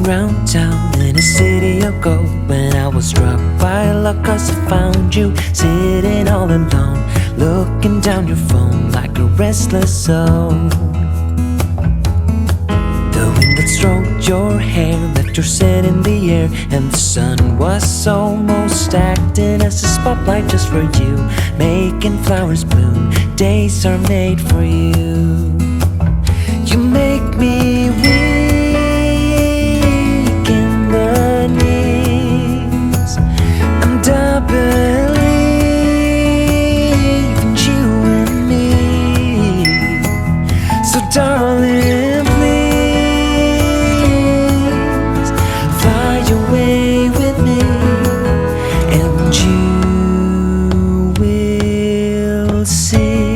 around town in a city of gold, when I was struck by luck 'cause I found you sitting all alone, looking down your phone like a restless soul. The wind that stroked your hair left your scent in the air, and the sun was almost acting as a spotlight just for you, making flowers bloom. Days are made for you. You make me weak in the knees, and I believe in you and me. So darling, please fly away with me, and you will see.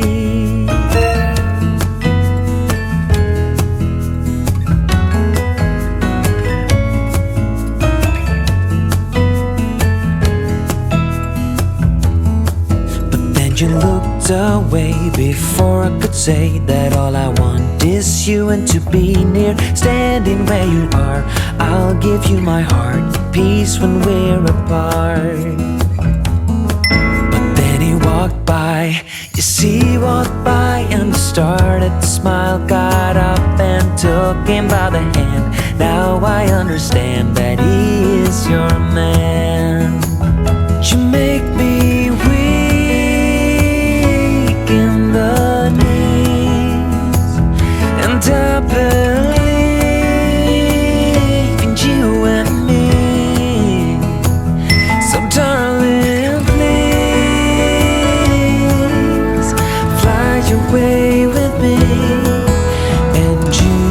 You looked away before I could say that all I want is you and to be near. Standing where you are, I'll give you my heart, peace when we're apart. But then he walked by, you see, he walked by, and I started to smile. Got up and took him by the hand. Now I understand that he is your man. You make me in the knees, and I believe in you and me. So darling, please fly away with me, and you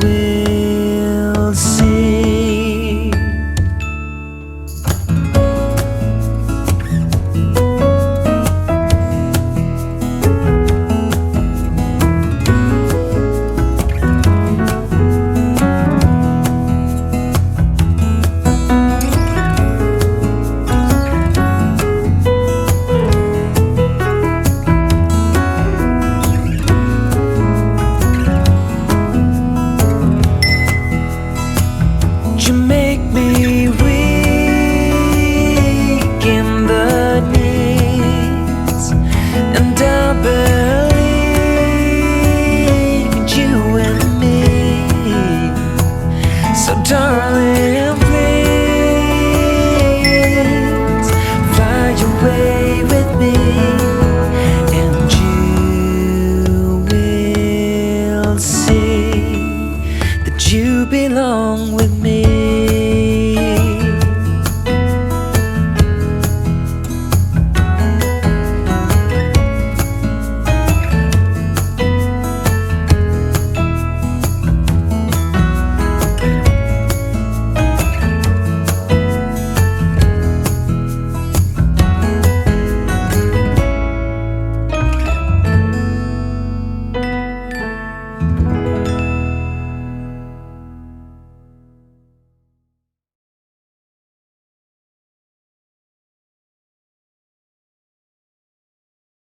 will see. You make me weak in the knees, and I believe in you and me. So darling, please fly away with me, and you will see that you belong with me.